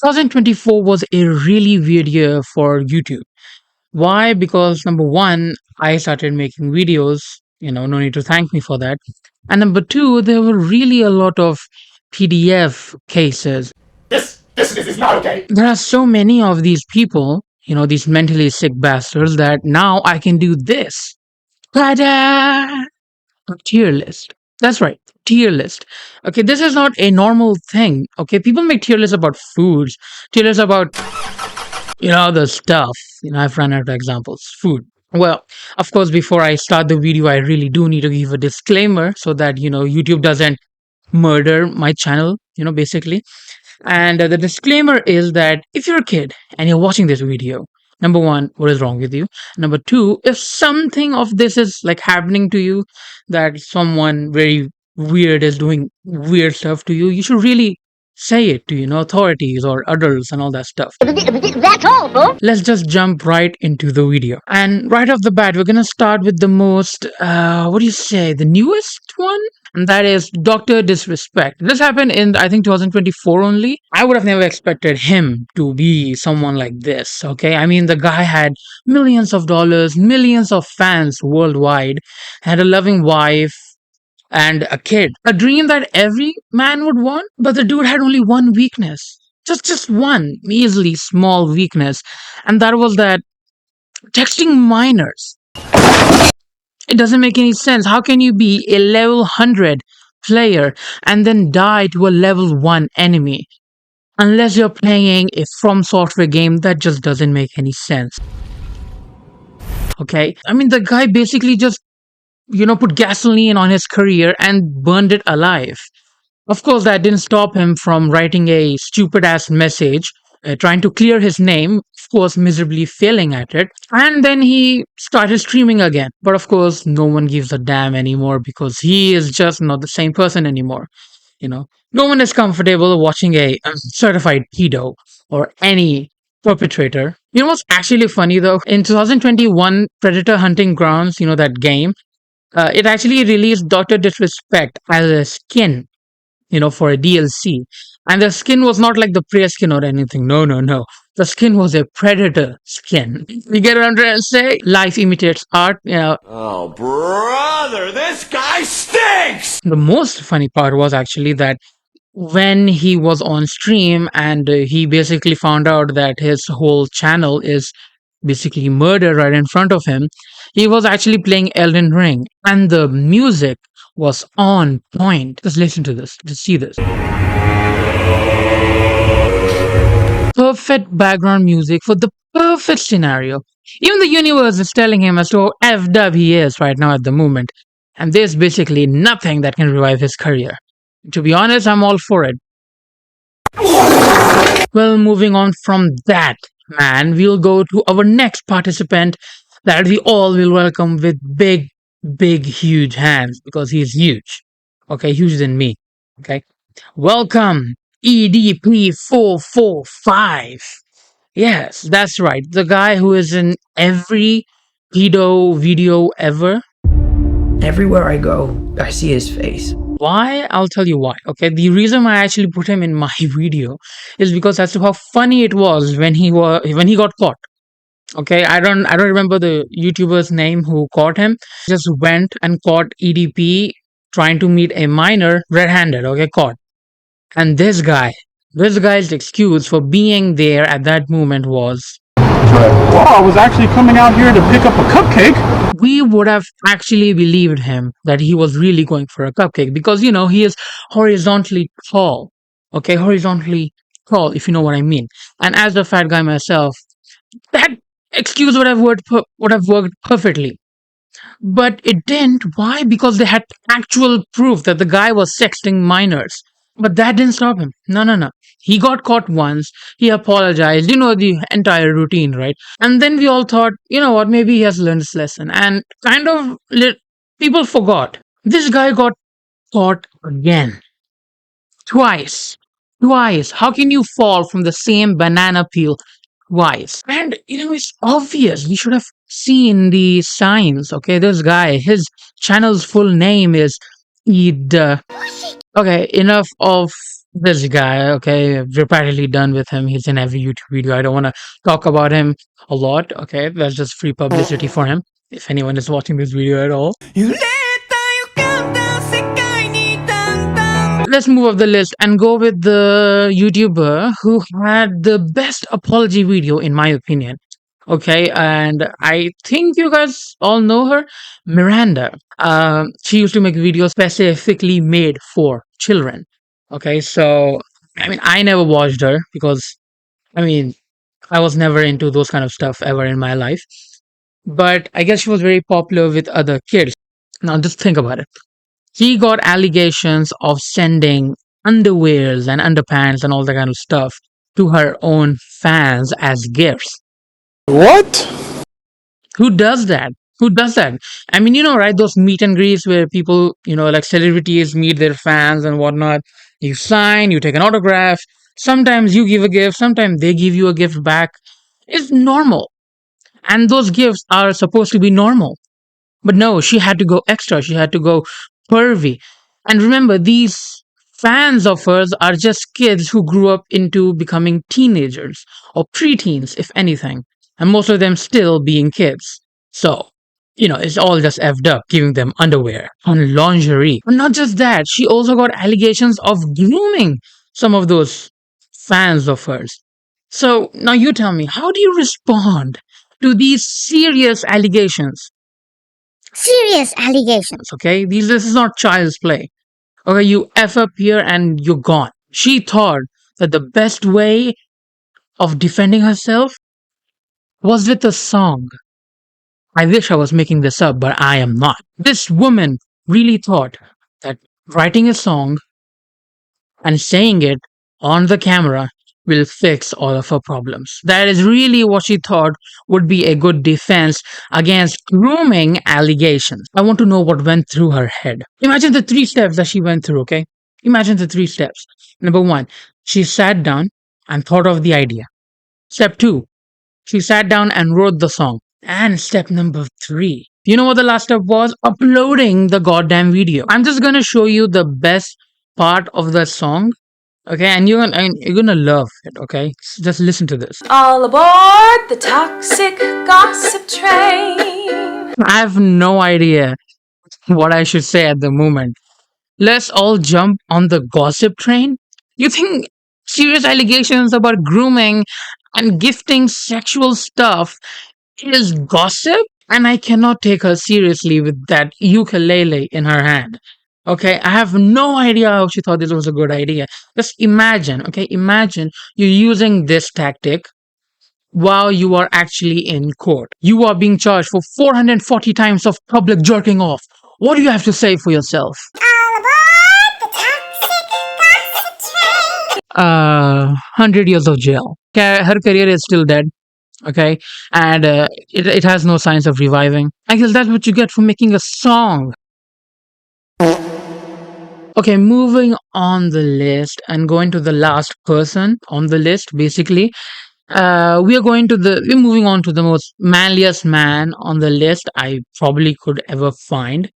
2024 was a really weird year for YouTube. Why? Because number one, I started making videos, no need to thank me for that. And number two, there were really a lot of PDF cases. This is not okay. There are so many of these people, these mentally sick bastards, that now I can do this. Ta-da! A tier list. That's right, tier list. Okay, this is not a normal thing. Okay, people make tier lists about foods, tier lists about the stuff. I've run out of examples. Food. Well, of course, before I start the video, I really do need to give a disclaimer so that YouTube doesn't murder my channel. Basically. And the disclaimer is that if you're a kid and you're watching this video, number one, what is wrong with you? Number two, if something of this is like happening to you, that someone very weird is doing weird stuff to you, you should really say it to, authorities or adults and all that stuff. That's all, folks. Let's just jump right into the video. And right off the bat, we're gonna start with the most, what do you say, the newest one? And that is Dr. Disrespect. This happened in, I think, 2024 only. I would have never expected him to be someone like this, okay? I mean, the guy had millions of dollars, millions of fans worldwide, had a loving wife, and a kid. A dream that every man would want, but the dude had only one weakness. Just one measly small weakness. And that was that texting minors. It doesn't make any sense. How can you be a level 100 player and then die to a level 1 enemy? Unless you're playing a From Software game, that just doesn't make any sense. Okay? I mean, the guy basically just, put gasoline on his career and burned it alive. Of course, that didn't stop him from writing a stupid ass message, trying to clear his name, of course, miserably failing at it. And then he started streaming again. But of course, no one gives a damn anymore because he is just not the same person anymore. No one is comfortable watching a certified pedo or any perpetrator. You know what's actually funny though? In 2021, Predator Hunting Grounds, that game, it actually released Dr. Disrespect as a skin, for a DLC. And the skin was not like the prey skin or anything. No, no, no. The skin was a predator skin. You get what I'm trying to say? Life imitates art. Oh, brother, this guy stinks! The most funny part was actually that when he was on stream and he basically found out that his whole channel is basically murder right in front of him, he was actually playing Elden Ring and the music was on point. Just listen to this. Just see this. Perfect background music for the perfect scenario. Even the universe is telling him as to how effed up he is right now at the moment. And there's basically nothing that can revive his career. To be honest, I'm all for it. Well, moving on from that, man, we'll go to our next participant that we all will welcome with big, big, huge hands because he's huge. Okay, huger than me. Okay. Welcome, EDP445. Yes, that's right. The guy who is in every pedo video ever. Everywhere I go, I see his face. Why? I'll tell you why. Okay, the reason why I actually put him in my video is because as to how funny it was when he got caught. Okay, I don't remember the YouTuber's name who caught him. Just went and caught EDP trying to meet a minor red-handed. Okay, caught. And this guy's excuse for being there at that moment was, well, I was actually coming out here to pick up a cupcake. We would have actually believed him that he was really going for a cupcake because, he is horizontally tall. Okay, horizontally tall, if you know what I mean. And as a fat guy myself, that excuse would have worked perfectly. But it didn't. Why? Because they had actual proof that the guy was sexting minors. But that didn't stop him. No, no, no. He got caught once. He apologized. The entire routine, right? And then we all thought, you know what, maybe he has learned his lesson. And kind of people forgot. This guy got caught again. Twice. Twice. How can you fall from the same banana peel twice? And, it's obvious. You should have seen the signs. Okay, this guy, his channel's full name is Okay, enough of This guy, okay, we're practically done with him. He's in every YouTube video. I don't want to talk about him a lot. Okay, that's just free publicity for him. If anyone is watching this video at all, let's move up the list and go with the YouTuber who had the best apology video, in my opinion. Okay, and I think you guys all know her, Miranda. She used to make videos specifically made for children. Okay, so I mean, I never watched her because I mean, I was never into those kind of stuff ever in my life. But I guess she was very popular with other kids. Now, just think about it. She got allegations of sending underwears and underpants and all that kind of stuff to her own fans as gifts. What? Who does that? Who does that? I mean, right, those meet and greets where people, like celebrities meet their fans and whatnot. You sign, you take an autograph. Sometimes you give a gift, sometimes they give you a gift back. It's normal. And those gifts are supposed to be normal. But no, she had to go extra. She had to go pervy. And remember, these fans of hers are just kids who grew up into becoming teenagers or preteens, if anything. And most of them still being kids. So, it's all just effed up, giving them underwear and lingerie. But not just that, she also got allegations of grooming some of those fans of hers. So now you tell me, how do you respond to these serious allegations? Serious allegations, okay? This is not child's play. Okay, you F up here and you're gone. She thought that the best way of defending herself was with a song. I wish I was making this up, but I am not. This woman really thought that writing a song and saying it on the camera will fix all of her problems. That is really what she thought would be a good defense against grooming allegations. I want to know what went through her head. Imagine the 3 steps that she went through, okay? Imagine the 3 steps. Number one, she sat down and thought of the idea. Step two, she sat down and wrote the song. And step number three, you know what the last step was? Uploading the goddamn video. I'm just gonna show you the best part of the song. Okay, and you're gonna love it. Okay, just listen to this. All aboard the toxic gossip train. I have no idea what I should say at the moment. Let's all jump on the gossip train. You think serious allegations about grooming and gifting sexual stuff is gossip? And I cannot take her seriously with that ukulele in her hand. Okay, I have no idea how she thought this was a good idea. Just imagine, okay, imagine you're using this tactic while you are actually in court. You are being charged for 440 times of public jerking off. What do you have to say for yourself? 100 years of jail. Her career is still dead. Okay, and it has no signs of reviving. I guess that's what you get for making a song. Okay, moving on the list and going to the last person on the list. Basically, we're moving on to the most manliest man on the list I probably could ever find.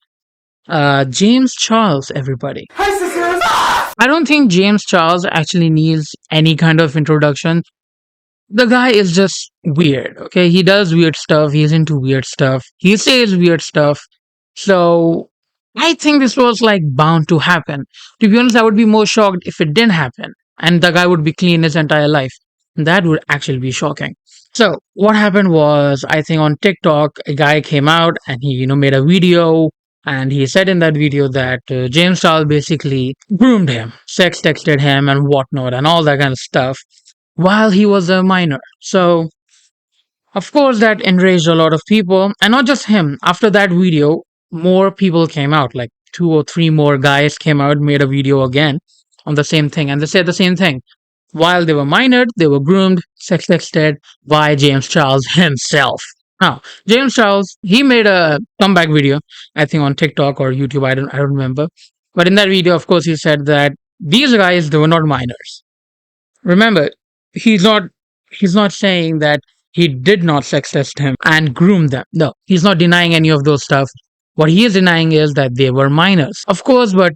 James Charles, everybody. I don't think James Charles actually needs any kind of introduction. The guy is just weird, okay? He does weird stuff, he's into weird stuff, he says weird stuff. So I think this was like bound to happen. To be honest, I would be more shocked if it didn't happen and the guy would be clean his entire life. That would actually be shocking. So what happened was, I think on TikTok, a guy came out and he, made a video, and he said in that video that James Charles basically groomed him, sex texted him, and whatnot, and all that kind of stuff while he was a minor. So, of course, that enraged a lot of people, and not just him. After that video, more people came out, like 2 or 3 more guys came out, made a video again on the same thing, and they said the same thing. While they were minored, they were groomed, sex texted by James Charles himself. Now, James Charles, he made a comeback video, I think on TikTok or YouTube, I don't remember. But in that video, of course, he said that these guys, they were not minors. Remember, he's not he's not saying that he did not sex test him and groom them. No, he's not denying any of those stuff. What he is denying is that they were minors. Of course, but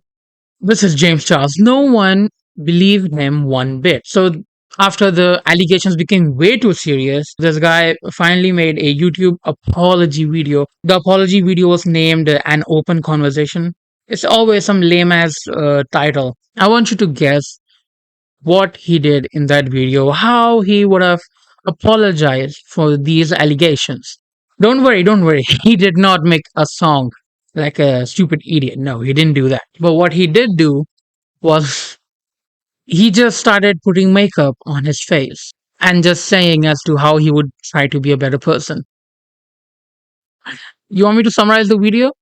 this is James Charles. No one believe him one bit. So after the allegations became way too serious, this guy finally made a YouTube apology video. The apology video was named An Open Conversation. It's always some lame ass title. I want you to guess what he did in that video, how he would have apologized for these allegations. Don't worry. He did not make a song like a stupid idiot. No, he didn't do that. But what he did do was he just started putting makeup on his face and just saying as to how he would try to be a better person. You want me to summarize the video?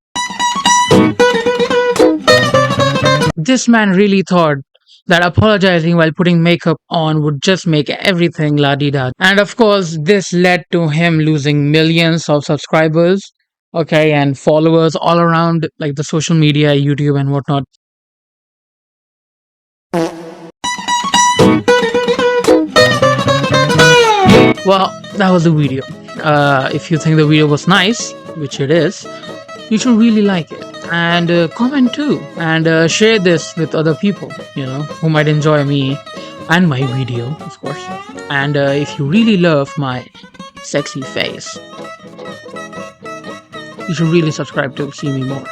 This man really thought that apologizing while putting makeup on would just make everything la di da. And of course, this led to him losing millions of subscribers, okay, and followers all around, like the social media, YouTube, and whatnot. Well, that was the video. If you think the video was nice, which it is, you should really like it and comment too, and share this with other people, who might enjoy me and my video, of course. And if you really love my sexy face, you should really subscribe to see me more.